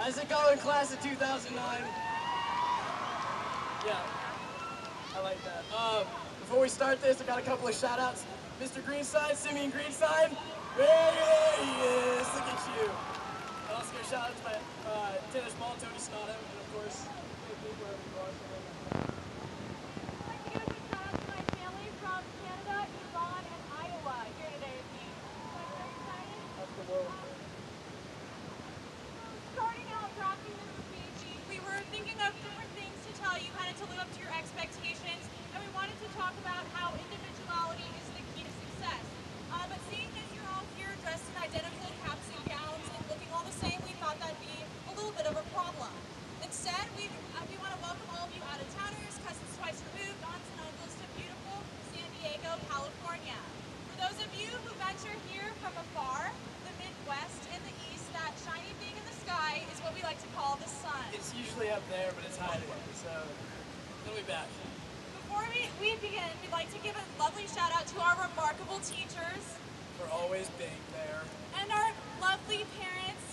How's it going, class of 2009? Yeah, I like that. Before we start this, I got a couple of shout-outs. Mr. Greenside, Simeon Greenside. There he is, look at you. I also give a shout-out to my tennis ball, Tony Snodham, and of course, wherever you are. I'd like to give a quick shout out to my family from Canada, Iran, and Iowa here today with me. So I'm very excited. That's the world. Starting out drafting this speech, we were thinking of different things to tell you, kind of to live up to your expectations, and we wanted to talk about how individuality is the key to success. But seeing as you're all here dressed in identical caps and gowns and looking all the same, we thought that'd be a little bit of a problem. Instead, we want to welcome all of you out-of-towners, cousins twice removed, aunts and uncles to beautiful San Diego, California. For those of you who venture here from afar, the Midwest and the East, that shiny thing in the sky is what we like to call the sun. It's usually up there, but it's hiding, so it'll be back. Before we begin, we'd like to give a lovely shout out to our remarkable teachers. For always being there. And our lovely parents.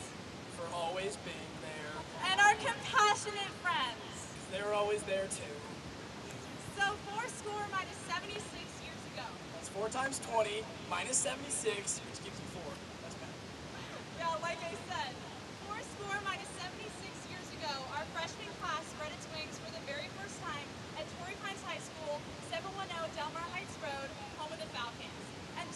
For always being there. And our compassionate friends. They were always there too. So 4 score minus 76 years ago. That's 4 times 20 minus 76, which gives you 4. That's bad. Yeah, like I said, 4 score minus 76 years ago, our freshman class spread its wings for the very first time at Torrey Pines High School, 710 Delmar Heights Road, home of the Falcons. And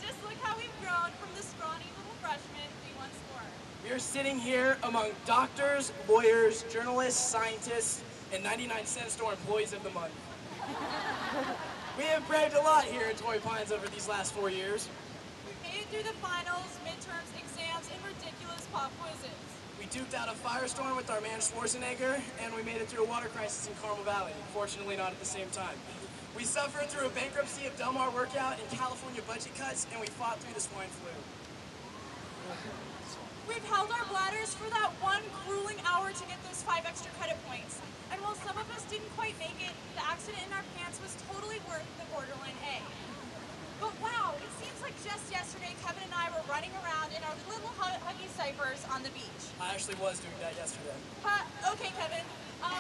just look how we've grown from the scrawny little freshmen we once were. We are sitting here among doctors, lawyers, journalists, scientists, and 99-cent store employees of the month. We have braved a lot here at Torrey Pines over these last 4 years. We made it through the finals, midterms, exams, and ridiculous pop quizzes. We duked out a firestorm with our man Schwarzenegger, and we made it through a water crisis in Carmel Valley. Fortunately, not at the same time. We suffered through a bankruptcy of Del Mar workout and California budget cuts, and we fought through the swine flu. We've held our bladders for that one grueling hour to get those 5 extra credit points. And while some of us didn't quite make it, the accident in our pants was totally worth the borderline A. But wow, it seems like just yesterday, Kevin and I were running around in our little Huggy Cyphers on the beach. I actually was doing that yesterday. Okay, Kevin.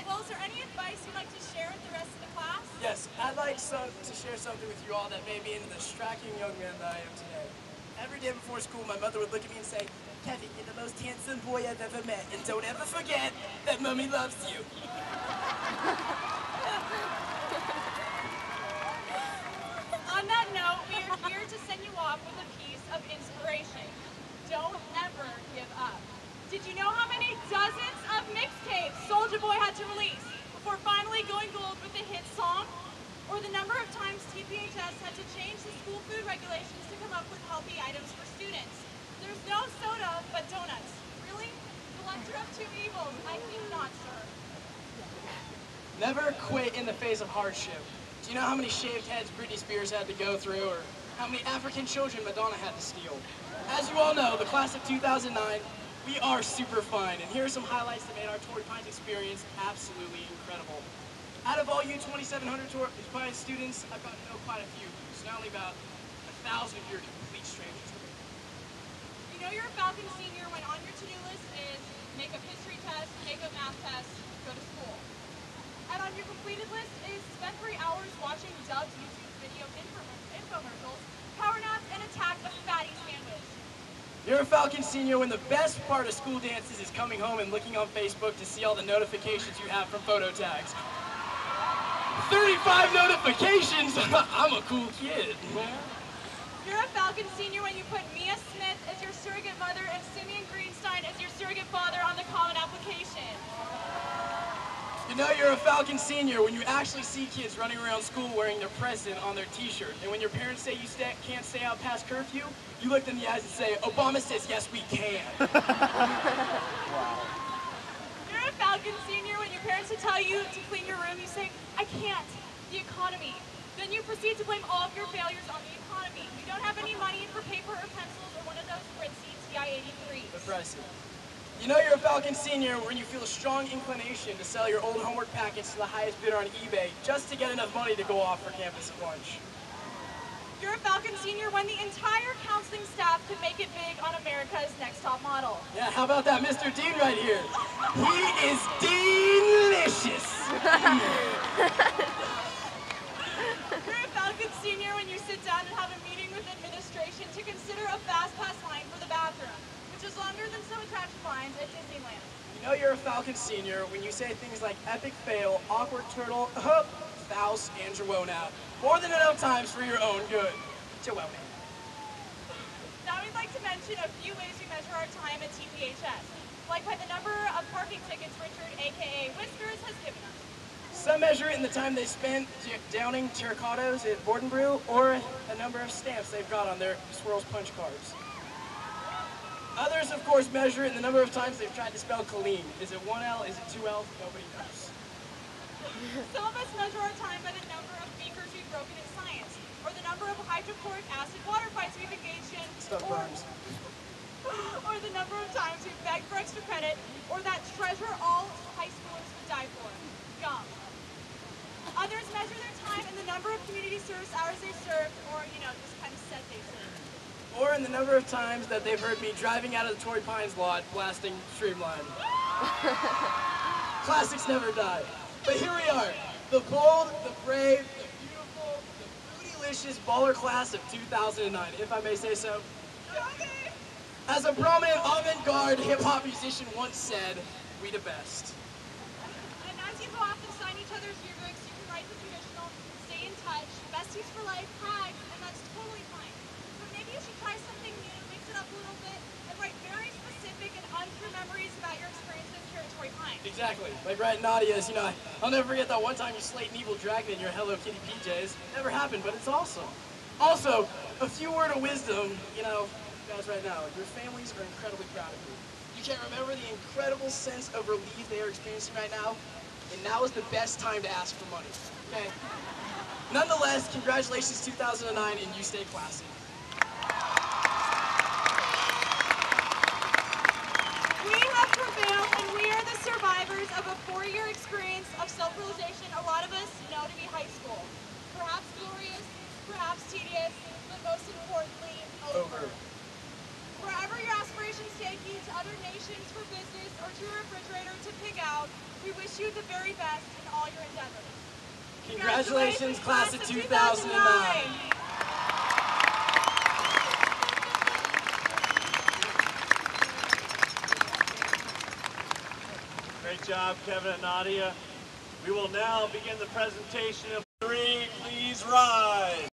Well, is there any advice you'd like to share with the rest of the class? Yes, I'd like to share something with you all that made me into the striking young man that I am today. Every day before school, my mother would look at me and say, "Kevin, you're the most handsome boy I've ever met, and don't ever forget that Mommy loves you." On that note, we are here to send you off with a piece of inspiration. Don't ever give up. Did you know how many dozens of mixtapes Soulja Boy had to release before finally going gold with the hit song? Or the number of times TPHS had to change the school food regulations to come up with healthy items for students? There's no soda, but donuts. Really? The lesser of two evils? I think not, sir. Never quit in the face of hardship. Do you know how many shaved heads Britney Spears had to go through, or how many African children Madonna had to steal? As you all know, the class of 2009, we are super fun, and here are some highlights that made our Torrey Pines experience absolutely incredible. Out of all you 2,700 Torrey Pines students, I've gotten to know quite a few of you, so not only about 1,000 of you are complete strangers to me. You know you're a Falcon senior when on your to-do list is make a history test, make a math test, go to school. And on your completed list is spend 3 hours watching Dove's YouTube video infomercials, power naps, and attack a fatty sandwich. You're a Falcon senior when the best part of school dances is coming home and looking on Facebook to see all the notifications you have from photo tags. 35 notifications! I'm a cool kid. You're a Falcon senior when you put Mia Smith as your surrogate mother and Simeon Greenstein as your surrogate father on the common application. You know you're a Falcon senior when you actually see kids running around school wearing their president on their t-shirt. And when your parents say you can't stay out past curfew, you look them in the eyes and say, "Obama says yes, we can." Wow. You're a Falcon senior when your parents tell you to clean your room, you say, "I can't, the economy." Then you proceed to blame all of your failures on the economy. You don't have any money for paper or pencils or one of those ritzy TI-83s. Impressive. You know you're a Falcon senior when you feel a strong inclination to sell your old homework packets to the highest bidder on eBay just to get enough money to go off for campus lunch. You're a Falcon senior when the entire counseling staff could make it big on America's Next Top Model. Yeah, how about that Mr. Dean right here? He is delicious. You're a Falcon senior when you sit down and have a meeting with administration to consider a fast pass line for the bathroom, which is longer than some attraction lines at Disneyland. You know you're a Falcon senior when you say things like epic fail, awkward turtle, Faust, and Jerwona. More than enough times for your own good. Jerwona. Now we'd like to mention a few ways we measure our time at TPHS, like by the number of parking tickets Richard, aka Whiskers, has given us. Some measure it in the time they spent downing terracottas at Borden Brew, or a number of stamps they've got on their Swirls punch cards. Others, of course, measure it in the number of times they've tried to spell Colleen. Is it 1L? Is it 2L? Nobody knows. Some of us measure our time by the number of beakers we've broken in science, or the number of hydrochloric acid water fights we've engaged in, or the number of times we've begged for extra credit, or that treasure all high schoolers would die for, gum. Others measure their time in the number of community service hours they served, or, just kind of said they served. Or in the number of times that they've heard me driving out of the Torrey Pines lot blasting Streamline. Classics never die. But here we are, the bold, the brave, the beautiful, the bootylicious baller class of 2009, if I may say so. Okay. As a prominent avant-garde hip-hop musician once said, we the best. And as you go off and sign each other's yearbooks, you can write the traditional, stay in touch, besties for life, tags, and that's totally fine. But maybe you should try something new, mix it up a little bit, and write very specific and untrue memories about your experiences here at Torrey Pines. Exactly. Like writing Nadia's, I'll never forget that one time you slayed an evil dragon in your Hello Kitty PJs. It never happened, but it's awesome. Also, a few word of wisdom, guys right now, your families are incredibly proud of you. You can't remember the incredible sense of relief they are experiencing right now, and now is the best time to ask for money, okay? Nonetheless, congratulations 2009, and you stay classy. We have prevailed, and we are the survivors of a 4-year experience of self-realization a lot of us know to be high school. Perhaps glorious, perhaps tedious, but most importantly, over. Wherever your aspirations take you, to other nations for business, or to your refrigerator to pick out, we wish you the very best in all your endeavors. Congratulations, class of 2009. Great job, Kevin and Nadia. We will now begin the presentation of 3